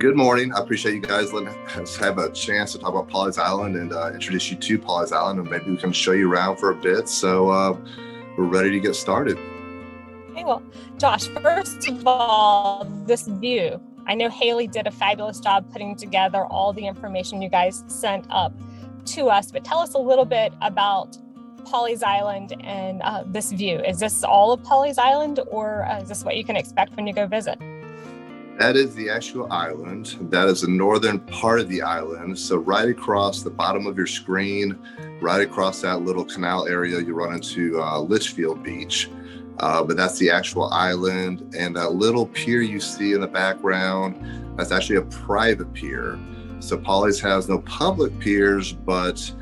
Good morning. I appreciate you guys letting us have a chance to talk about Paulies Island and introduce you to Paulies Island, and maybe we can show you around for a bit. So we're ready to get started. Okay, well, Josh, first of all, this view. I know Haley did a fabulous job putting together all the information you guys sent up to us, but tell us a little bit about Paulies Island and this view. Is this all of Paulies Island, or is this what you can expect when you go visit? That is the actual island. That is the northern part of the island. So right across the bottom of your screen, right across that little canal area, you run into Litchfield Beach. But that's the actual island. And that little pier you see in the background, that's actually a private pier. So Pawleys has no public piers, but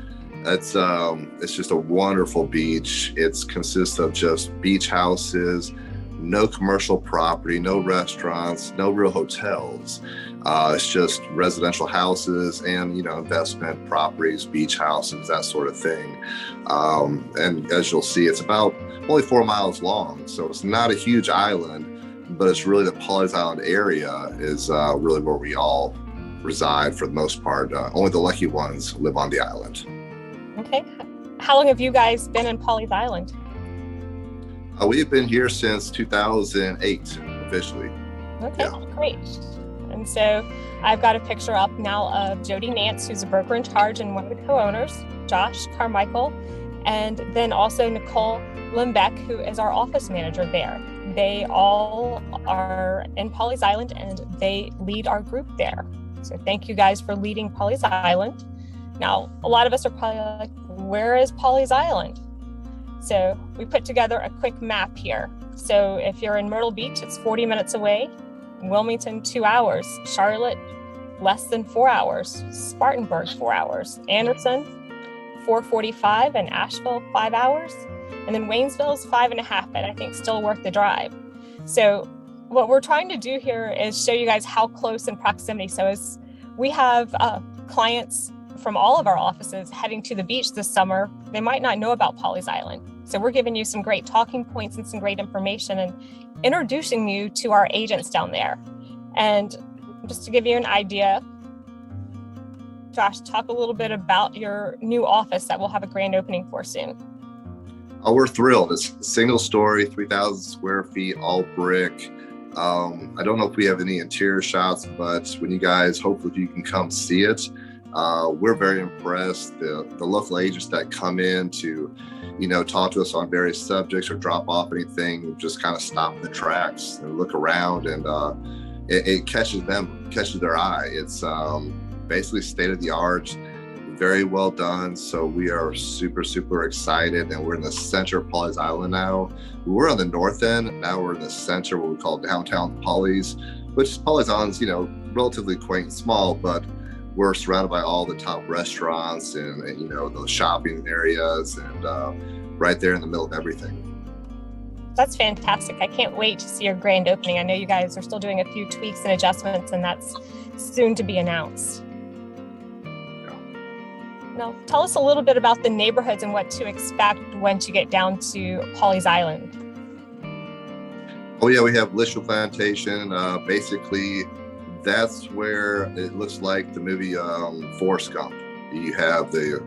it's just a wonderful beach. It consists of just beach houses, no commercial property, no restaurants, no real hotels. It's just residential houses and, investment properties, beach houses, that sort of thing. And as you'll see, it's about only 4 miles long. So it's not a huge island, but it's really the Paulies Island area is really where we all reside for the most part. Only the lucky ones live on the island. Okay. How long have you guys been in Paulies Island? We've been here since 2008, officially. Okay, yeah. Great. And so I've got a picture up now of Jody Nance, who's a broker in charge and one of the co-owners, Josh Carmichael, and then also Nicole Limbeck, who is our office manager there. They all are in Paulies Island and they lead our group there. So thank you guys for leading Paulies Island. Now, a lot of us are probably like, where is Paulies Island? So we put together a quick map here. So if you're in Myrtle Beach, it's 40 minutes away. Wilmington, 2 hours. Charlotte, less than 4 hours. Spartanburg, 4 hours. Anderson, 4:45, and Asheville, 5 hours. And then Waynesville's 5.5, but I think still worth the drive. So what we're trying to do here is show you guys how close in proximity. So as we have clients from all of our offices heading to the beach this summer, they might not know about Paulies Island. So we're giving you some great talking points and some great information and introducing you to our agents down there. And just to give you an idea, Josh, talk a little bit about your new office that we'll have a grand opening for soon. Oh, we're thrilled. It's single story, 3,000 square feet, all brick. I don't know if we have any interior shots, but when you guys, hopefully if you can come see it, we're very impressed. The local agents that come in to, talk to us on various subjects or drop off anything, just kind of stop in the tracks and look around, and it catches their eye. It's basically state of the art, very well done. So we are super, super excited, and we're in the center of Paulies Island now. We're on the north end. Now we're in the center, what we call downtown Paulies, which Paulies Island's, relatively quaint and small, but we're surrounded by all the top restaurants and those shopping areas, and right there in the middle of everything. That's fantastic. I can't wait to see your grand opening. I know you guys are still doing a few tweaks and adjustments, and that's soon to be announced. Yeah. Now, tell us a little bit about the neighborhoods and what to expect once you get down to Paulies Island. Oh yeah, we have Litchfield Plantation. Basically, that's where it looks like the movie Forrest Gump. You have the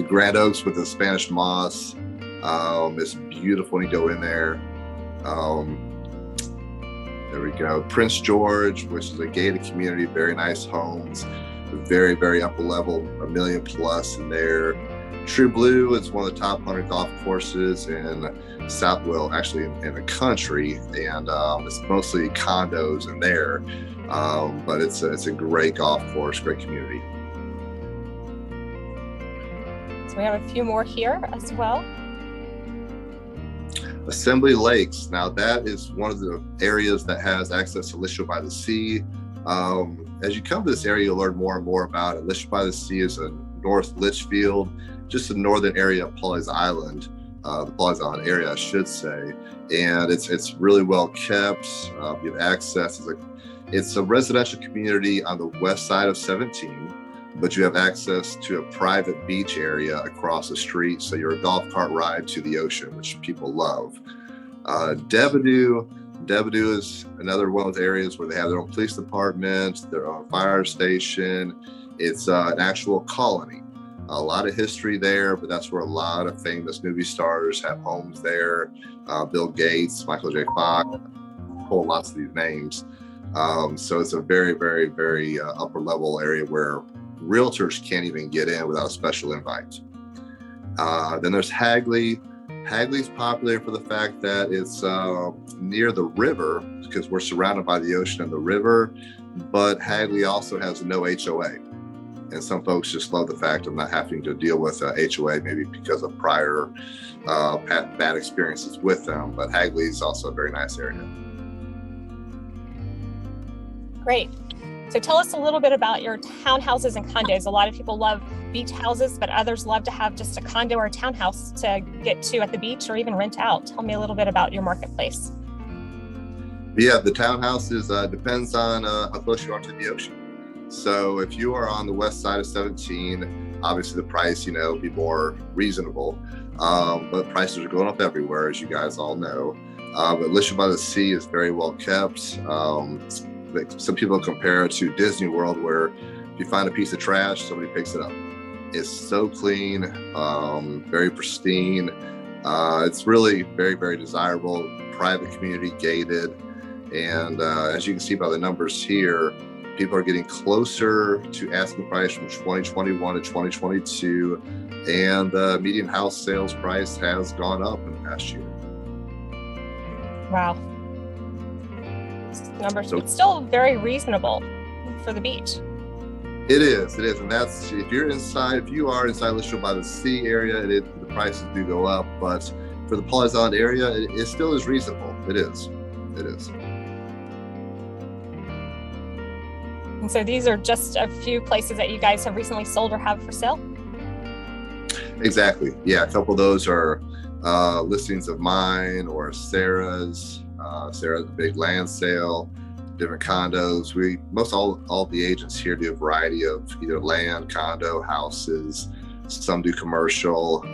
Grand Oaks with the Spanish moss. It's beautiful when you go in there. There we go. Prince George, which is a gated community, very nice homes, very, very upper level, 1 million plus in there. True Blue is one of the top 100 golf courses in Southwell, actually in the country, and it's mostly condos in there, but it's a great golf course, great community. So we have a few more here as well. Assembly Lakes. Now that is one of the areas that has access to Litchfield by the Sea. As you come to this area, you'll learn more and more about it. Litchfield by the Sea is a North Litchfield, just the northern area of Paulies Island, the Paulies Island area, I should say. And it's really well kept. You have access. It's a residential community on the west side of 17, but you have access to a private beach area across the street. So you're a golf cart ride to the ocean, which people love. Devanue, Devanue is another one of those areas where they have their own police department, their own fire station. It's an actual colony. A lot of history there, but that's where a lot of famous movie stars have homes there. Bill Gates, Michael J. Fox, whole lots of these names. So it's a very, very, very upper level area where realtors can't even get in without a special invite. Then there's Hagley. Hagley's popular for the fact that it's near the river because we're surrounded by the ocean and the river, but Hagley also has no HOA. And some folks just love the fact of not having to deal with HOA, maybe because of prior bad experiences with them. But Hagley is also a very nice area. Great. So tell us a little bit about your townhouses and condos. A lot of people love beach houses, but others love to have just a condo or a townhouse to get to at the beach or even rent out. Tell me a little bit about your marketplace. Yeah, the townhouses depends on how close you are to the ocean. So if you are on the west side of 17, obviously the price, be more reasonable. But prices are going up everywhere, as you guys all know. But Litchfield by the Sea is very well kept. Some people compare it to Disney World, where if you find a piece of trash, somebody picks it up. It's so clean, very pristine. It's really very, very desirable, private community, gated. And as you can see by the numbers here, people are getting closer to asking price from 2021 to 2022. And the median house sales price has gone up in the past year. Wow. Numbers, it's still very reasonable for the beach. It is, and that's if you are inside Litchfield by the Sea area, the prices do go up. But for the Paulies Island area, it still is reasonable. It is. And so these are just a few places that you guys have recently sold or have for sale? Exactly. Yeah, a couple of those are listings of mine or Sarah's. Sarah's big land sale, different condos. All the agents here do a variety of either land, condo, houses. Some do commercial.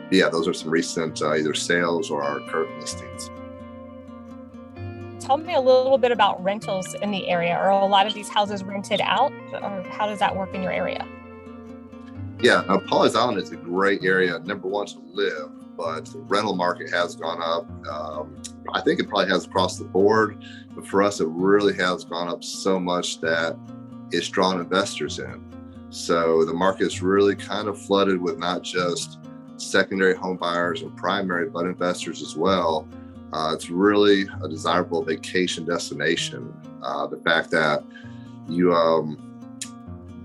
Yeah, those are some recent either sales or our current listings. Tell me a little bit about rentals in the area. Are a lot of these houses rented out, or how does that work in your area? Yeah, Paulies Island is a great area, number one, to live, but the rental market has gone up. I think it probably has across the board, but for us, it really has gone up so much that it's drawn investors in. So the market is really kind of flooded with not just secondary home buyers and primary, but investors as well. It's really a desirable vacation destination. The fact that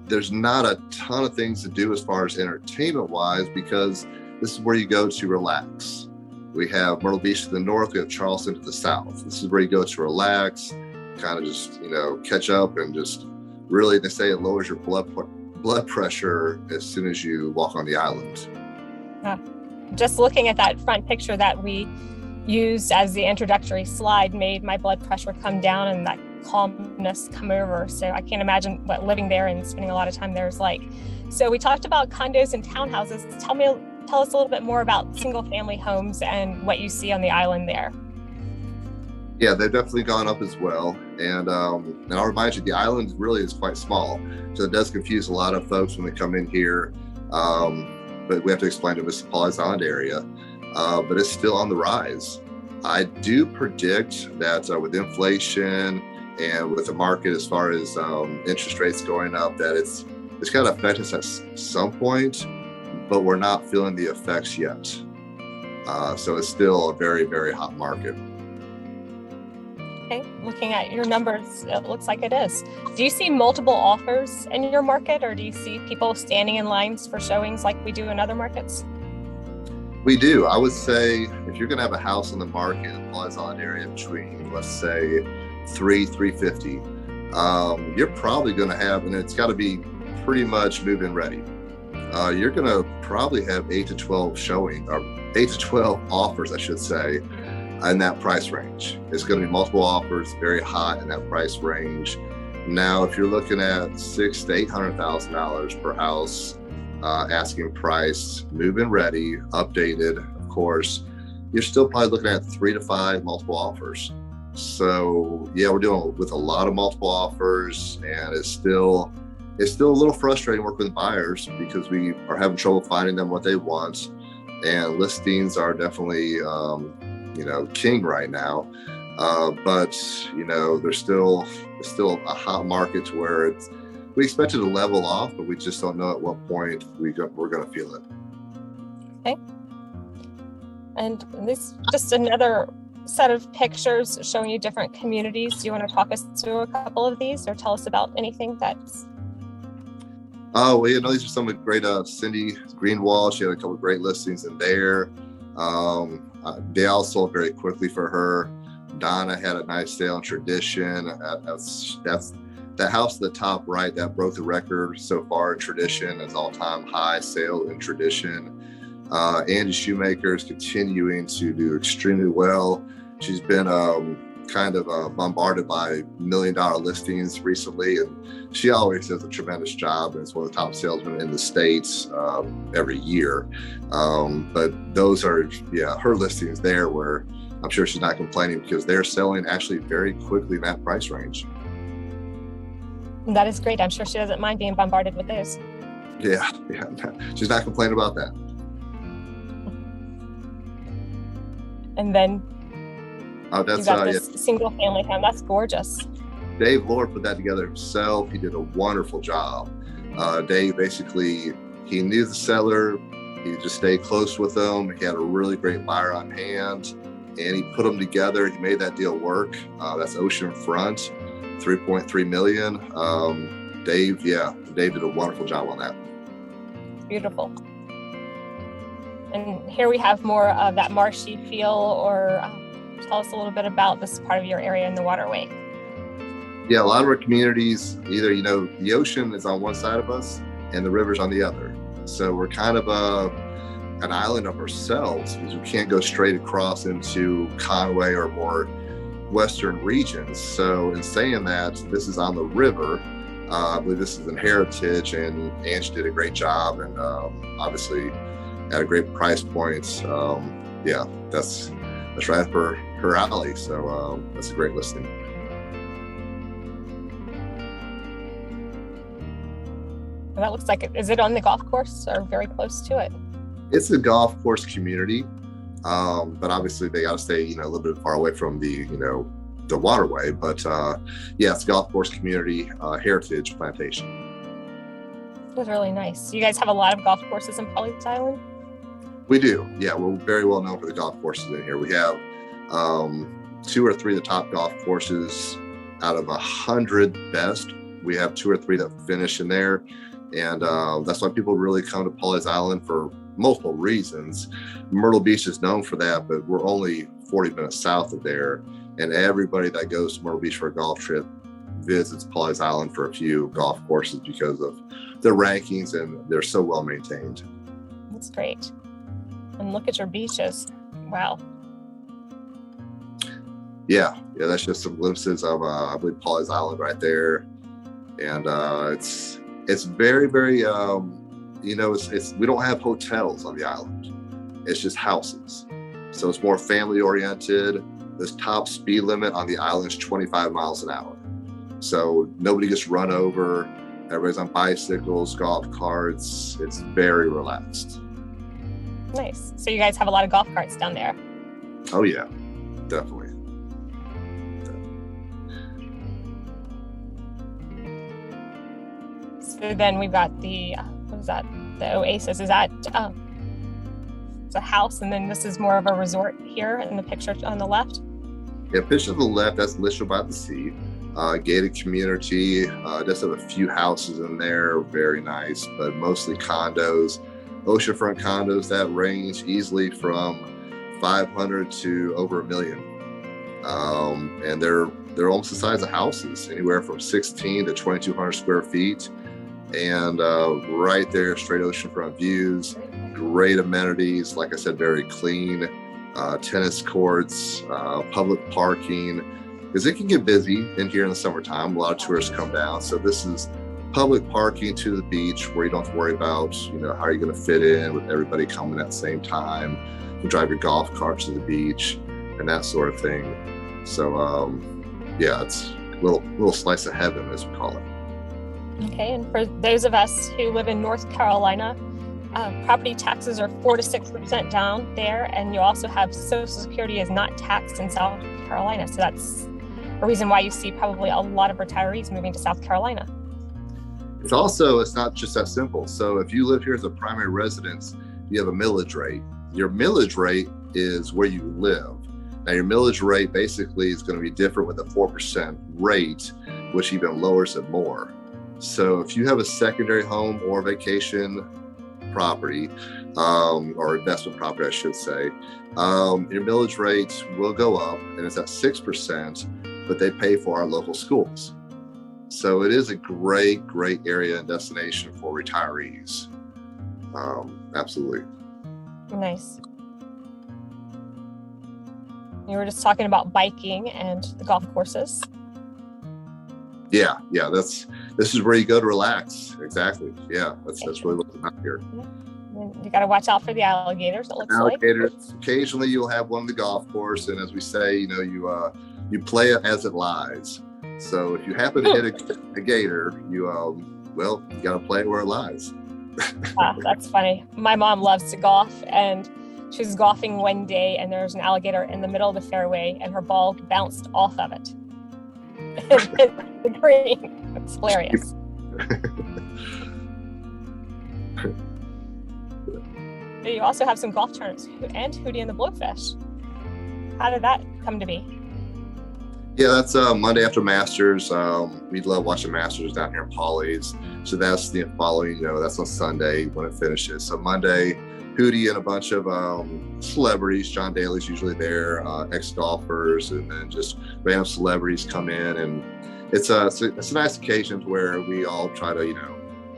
there's not a ton of things to do as far as entertainment wise, because this is where you go to relax. We have Myrtle Beach to the north, we have Charleston to the south. This is where you go to relax, kind of just, catch up, and just really, they say it lowers your blood pressure as soon as you walk on the island. Just looking at that front picture that we used as the introductory slide made my blood pressure come down and that calmness come over. So I can't imagine what living there and spending a lot of time there is like. So we talked about condos and townhouses. Tell us a little bit more about single family homes and what you see on the island there. Yeah, they've definitely gone up as well. And I'll remind you, the island really is quite small. So it does confuse a lot of folks when they come in here. But we have to explain to them it's the Paulies Island area. But it's still on the rise. I do predict that with inflation and with the market as far as interest rates going up, that it's going to affect us at some point, but we're not feeling the effects yet. So it's still a very, very hot market. Okay, looking at your numbers, it looks like it is. Do you see multiple offers in your market, or do you see people standing in lines for showings like we do in other markets? We do. I would say if you're going to have a house on the market in the Paulies Island area between, let's say, $350, you're probably going to have, and it's got to be pretty much move-in ready. You're going to probably have 8 to 12 offers, I should say, in that price range. It's going to be multiple offers, very hot in that price range. Now, if you're looking at $600,000 to $800,000 per house, asking price, move-in ready, updated, of course, you're still probably looking at 3 to 5 multiple offers. So yeah, we're dealing with a lot of multiple offers, and it's still a little frustrating working with buyers because we are having trouble finding them what they want, and listings are definitely king right now. But there's still a hot market to where we expect it to level off, but we just don't know at what point we're going to feel it. Okay. And this just another set of pictures showing you different communities. Do you want to talk us through a couple of these or tell us about anything that's... Oh, well, these are some of the great, Cindy Greenwald. She had a couple of great listings in there. They all sold very quickly for her. Donna had a nice sale in Tradition. That's that house at the top right that broke the record so far in Tradition, is all-time high sale in Tradition. Andy Shoemaker is continuing to do extremely well. She's been bombarded by $1 million listings recently, and she always does a tremendous job, and it's one of the top salesmen in the States every year. But those are, her listings there where I'm sure she's not complaining because they're selling actually very quickly in that price range. That is great. I'm sure she doesn't mind being bombarded with those. Yeah, she's not complaining about that. And then that's you got this single family home. That's gorgeous. Dave Lord put that together himself. He did a wonderful job. Dave basically, he knew the seller. He just stayed close with them. He had a really great buyer on hand, and he put them together. He made that deal work. That's oceanfront, $3.3 million. Dave did a wonderful job on that. Beautiful. And here we have more of that marshy feel, or tell us a little bit about this part of your area in the waterway. Yeah, a lot of our communities, either, the ocean is on one side of us and the river's on the other. So we're kind of an island of ourselves because we can't go straight across into Conway or more western regions. So in saying that, this is on the river. I believe this is in Heritage, and Angie did a great job, and obviously at a great price point. That's right for her alley. So that's a great listing. And that looks like it. Is it on the golf course or very close to it? It's a golf course community, but obviously they got to stay, a little bit far away from the waterway. But it's a golf course community, Heritage Plantation. It was really nice. You guys have a lot of golf courses in Paulies Island? We do. Yeah, we're very well known for the golf courses in here. We have 2 or 3 of the top golf courses out of 100 best. We have 2 or 3 that finish in there. And that's why people really come to Paulies Island for multiple reasons. Myrtle Beach is known for that, but we're only 40 minutes south of there. And everybody that goes to Myrtle Beach for a golf trip visits Paulies Island for a few golf courses because of their rankings, and they're so well maintained. That's great. And look at your beaches. Wow. Yeah, that's just some glimpses of, I believe, Paulies Island right there. And it's very, very, it's we don't have hotels on the island. It's just houses. So it's more family oriented. This top speed limit on the island is 25 miles an hour. So nobody gets run over. Everybody's on bicycles, golf carts. It's very relaxed. Nice. So you guys have a lot of golf carts down there? Oh yeah, definitely. So then we've got the, what is that? The Oasis. Is that it's a house, and then this is more of a resort here in the picture on the left? Yeah, picture to the left, that's Lishua by the Sea. Gated community, just have a few houses in there, very nice, but mostly condos. Oceanfront condos that range easily from 500 to over $1 million. And they're almost the size of houses, anywhere from 16 to 2,200 square feet. And right there, straight oceanfront views, great amenities, like I said, very clean, tennis courts, public parking, because it can get busy in here in the summertime. A lot of tourists come down. So this is public parking to the beach where you don't have to worry about, how are you going to fit in with everybody coming at the same time. You drive your golf cart to the beach and that sort of thing. So yeah, it's a little slice of heaven, as we call it. Okay, and for those of us who live in North Carolina, property taxes are 4 to 6% down there, and you also have Social Security is not taxed in South Carolina. So that's a reason why you see probably a lot of retirees moving to South Carolina. It's not just that simple. So if you live here as a primary residence, you have a millage rate. Your millage rate is where you live. Now your millage rate basically is going to be different with a 4% rate, which even lowers it more. So if you have a secondary home or vacation property, or investment property, I should say, your millage rate will go up, and it's at 6%, but they pay for our local schools. So it is a great area and destination for retirees. Absolutely. Nice. You were just talking about biking and the golf courses. Yeah, this is where you go to relax. Exactly. Yeah, that's really what's about here. You got to watch out for the alligators. It looks alligators. Like. Occasionally, you'll have one on the golf course, and as we say, you play it as it lies. So if you happen to hit a gator, you got to play it where it lies. That's funny. My mom loves to golf, and she was golfing one day, and there was an alligator in the middle of the fairway, and her ball bounced off of it. The green. It's hilarious. You also have some golf tournaments and Hootie and the Blowfish. How did that come to be? Yeah, that's Monday after Masters. We love watching Masters down here in Pawleys. So that's the following, that's on Sunday when it finishes. So Monday, Hootie and a bunch of celebrities. John Daly's usually there, ex-golfers, and then just random celebrities come in, and it's a nice occasion where we all try to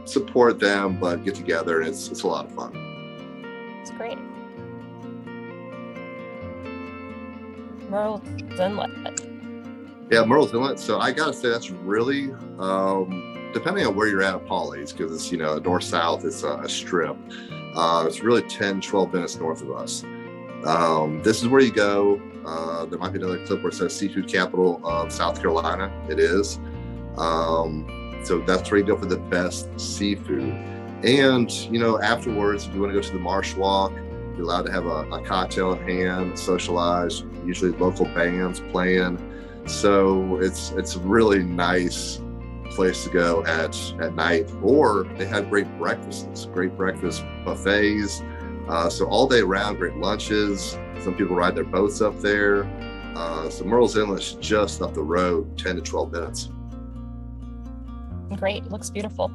support them, but get together, and it's a lot of fun. It's great. Myrtle's Inlet. Yeah, Myrtle's Inlet. So I gotta say that's really depending on where you're at Paulies, because it's north-south. It's a strip. It's really 10-12 minutes north of us. This is where you go. There might be another clip where it says seafood capital of South Carolina. It is. So that's where you go for the best seafood. And, afterwards, if you want to go to the Marsh Walk, you're allowed to have a cocktail in hand, socialize, usually local bands playing. So it's a really nice place to go at night. Or they have great breakfasts, great breakfast buffets. So all day round, great lunches. Some people ride their boats up there. So Myrtle's Inlet's just up the road, 10 to 12 minutes. Great, looks beautiful.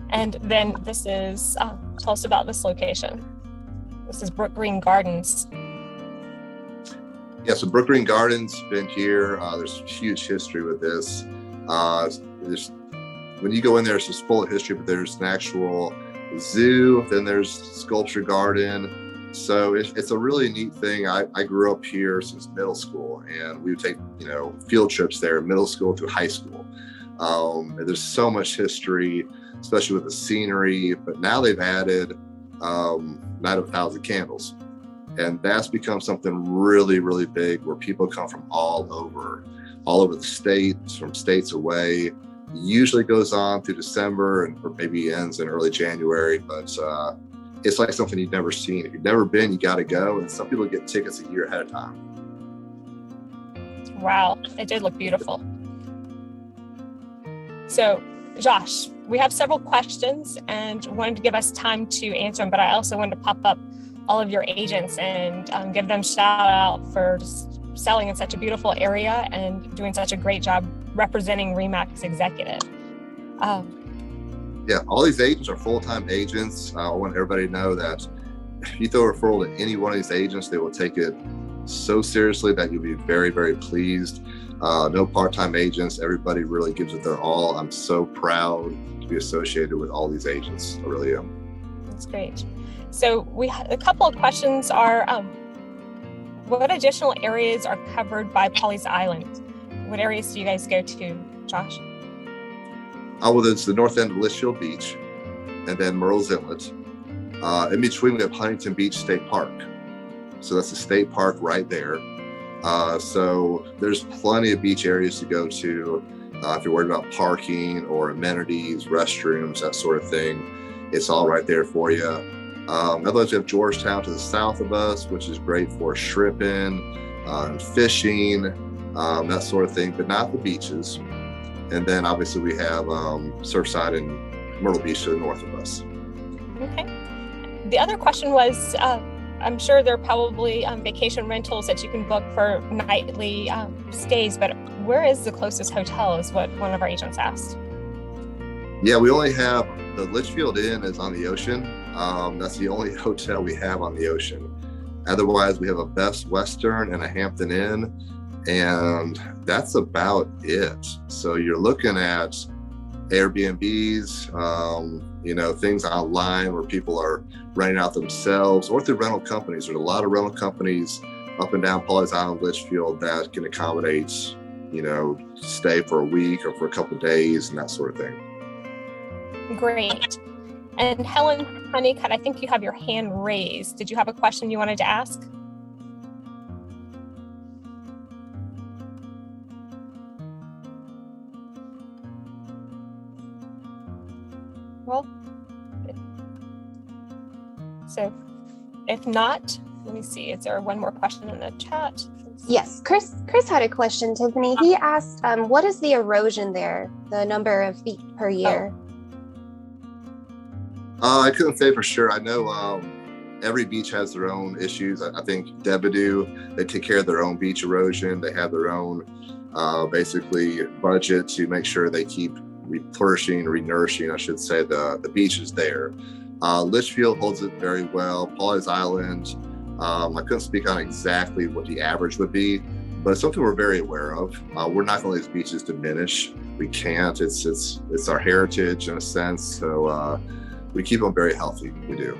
And then this is, tell us about this location. This is Brookgreen Gardens. Yeah, so Brookgreen Gardens, been here. There's huge history with this. When you go in there, it's just full of history, but there's an actual zoo, then there's sculpture garden. So it's a really neat thing. I grew up here since middle school, and we would take, field trips there, middle school through high school. And there's so much history, especially with the scenery, but now they've added Night of a Thousand Candles. And that's become something really, really big where people come from all over the state, from states away. Usually goes on through December or maybe ends in early January, but it's like something you've never seen. If you've never been, you got to go. And some people get tickets a year ahead of time. Wow, it did look beautiful. So, Josh, we have several questions and wanted to give us time to answer them, but I also wanted to pop up all of your agents and give them shout out for just selling in such a beautiful area and doing such a great job representing RE/MAX Executive. Yeah, all these agents are full-time agents. I want everybody to know that if you throw a referral to any one of these agents, they will take it so seriously that you'll be very, very pleased. No part-time agents. Everybody really gives it their all. I'm so proud to be associated with all these agents. I really am. That's great. So a couple of questions are, what additional areas are covered by Pawleys Island? What areas do you guys go to, Josh? Well, it's the north end of Litchfield Beach, and then Myrtle's Inlet. In between, we have Huntington Beach State Park. So that's a state park right there. So there's plenty of beach areas to go to. If you're worried about parking or amenities, restrooms, that sort of thing, it's all right there for you. Otherwise, we have Georgetown to the south of us, which is great for shrimping and fishing, that sort of thing, but not the beaches. And then obviously we have Surfside and Myrtle Beach to the north of us. Okay. The other question was, I'm sure there are probably vacation rentals that you can book for nightly stays, but where is the closest hotel is what one of our agents asked. Yeah, we only have the Litchfield Inn is on the ocean. That's the only hotel we have on the ocean. Otherwise, we have a Best Western and a Hampton Inn, and that's about it. So you're looking at Airbnbs, things online where people are renting out themselves or through rental companies. There's a lot of rental companies up and down Pawleys Island, Litchfield that can accommodate, stay for a week or for a couple of days and that sort of thing. Great. And Helen Honeycutt, I think you have your hand raised. Did you have a question you wanted to ask? Well, so if not, let me see, is there one more question in the chat? Yes, Chris had a question, Tiffany. He asked, what is the erosion there, the number of feet per year? I couldn't say for sure. I know every beach has their own issues. I think Debadoo, they take care of their own beach erosion. They have their own basically budget to make sure they keep renourishing, I should say, the beaches there. Litchfield holds it very well. Paulies Island, I couldn't speak on exactly what the average would be, but it's something we're very aware of. We're not going to let these beaches diminish. We can't. It's our heritage in a sense. So we keep them very healthy. We do.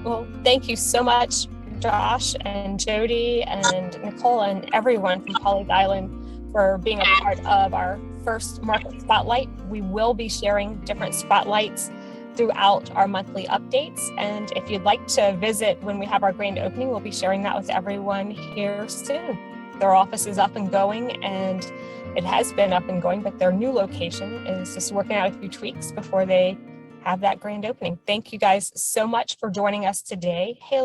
Well, thank you so much, Josh and Jody and Nicole and everyone from Paulies Island for being a part of our first market spotlight. We will be sharing different spotlights throughout our monthly updates. And if you'd like to visit when we have our grand opening, we'll be sharing that with everyone here soon. Their office is up and going, and it has been up and going, but their new location is just working out a few tweaks before they have that grand opening. Thank you guys so much for joining us today. Haley